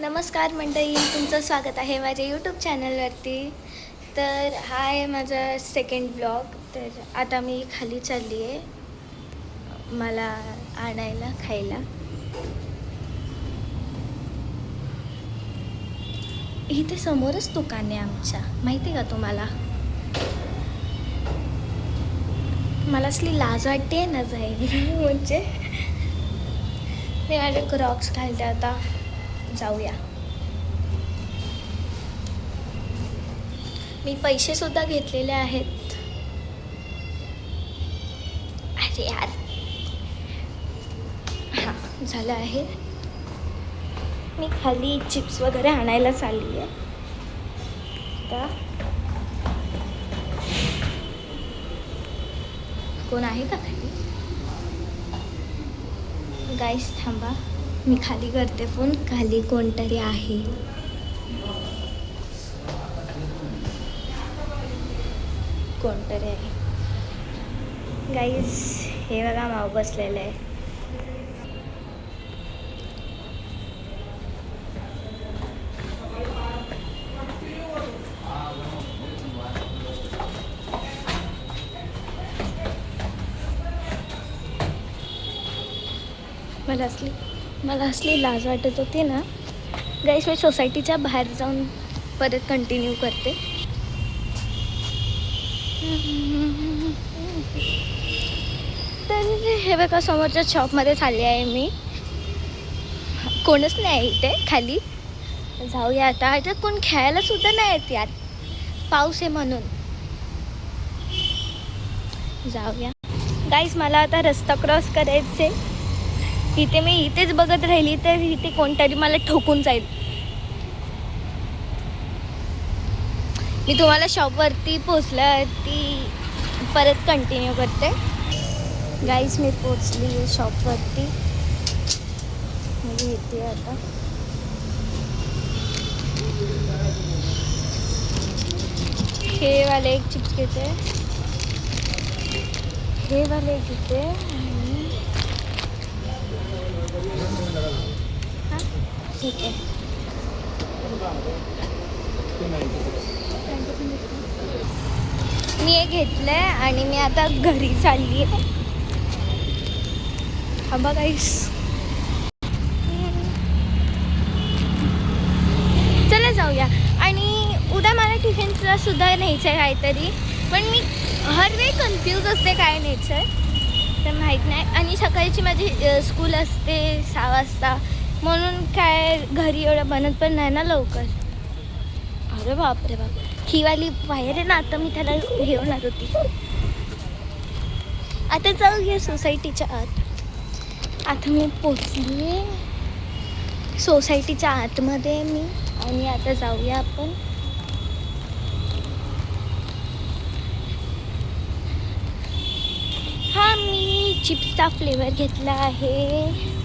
नमस्कार मंडळी, तुमचं स्वागत आहे माझ्या यूट्यूब चॅनलवरती. तर हा आहे माझा सेकंड ब्लॉग. तर आता मी खाली चालली आहे मला आणायला खायला. इथे समोरच दुकान आहे आमच्या, माहिती का तुम्हाला. मला असली लाज वाटते ना जायला म्हणजे मी माझे क्रॉक्स घालते. आता जाऊया. मी पैसे सुद्धा घेतलेले आहेत. अरे यार, हां झालं आहे. मी खाली चिप्स वगैरे आणायला चालली आहे. आता कोण आहे का खाली? गाईस थांबा, मी खाली करते फोन. खाली कोणतरी आहे. कोणतरी आहे गाईस. हे बघा, माव बसलेलं आहे. मला असली लाज वाटत होती ना गाईस. मी सोसायटीच्या बाहेर जाऊन परत कंटिन्यू करते. तर हे बघा, समोरच्या शॉपमध्ये चालली आहे मी. कोणच नाही इथे खाली. जाऊया आता. आता कोण खेळायला सुद्धा नाही येत यार, पाऊस आहे म्हणून. जाऊया गाईस. मला आता रस्ता क्रॉस करायचे. इथे मी इथेच बघत राहिली तर इथे कोणतरी मला ठोकून जाईल. मी तुम्हाला शॉपवरती पोचल्यावरती परत कंटिन्यू करते. गाईस मी पोचली शॉपवरती. मी येते आता. हे वाले एक चिप्स घेते, हे वाले घेते आणि हां ठीक आहे. मी हे घेतलं आहे आणि मी आता घरी चालली आहे. हा बघा गाईस, चला जाऊया. आणि उद्या मला टिफिनला सुद्धा न्यायचं आहे काहीतरी, पण मी हर वेळी कन्फ्यूज असते काय न्यायचं आहे तर माहीत नाही. आणि सकाळची माझी स्कूल असते 6 वाजता, म्हणून काय घरी एवढं बनत पण नाही ना लवकर. अरे बापरे बाप, ही वाली वायर आहे ना, आता मी त्याला हे होणार होती. आता जाऊया सोसायटीच्या आत. आता मी पोचली सोसायटीच्या आतमध्ये मी. आणि आता जाऊया आपण. हा मी चिप्सचा फ्लेवर घेतला आहे.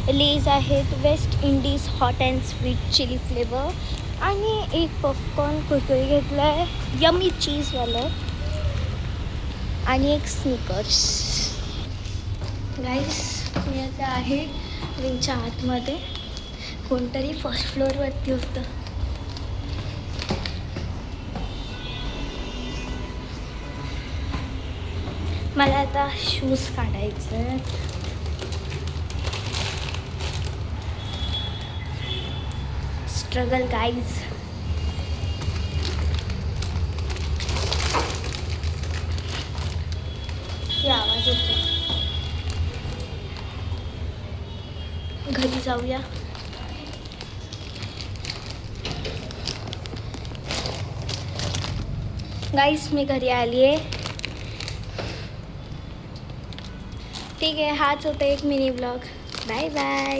लेज आहेत West Indies hot and sweet chilli flavour. आणि एक पॉपकॉर्न कुरकुरे घेतला आहे यमी चीजवालं. आणि एक स्निकर्स. गाईस मी आता आहे विंगच्या आतमध्ये. कोणतरी फर्स्ट फ्लोअरवरती होतं. मला आता शूज काढायचं. Struggle guys. आवाज येतो. घरी जाऊया. गाईस मी घरी आली आहे. ठीक आहे, हाच होता एक मिनी ब्लॉग. Bye bye.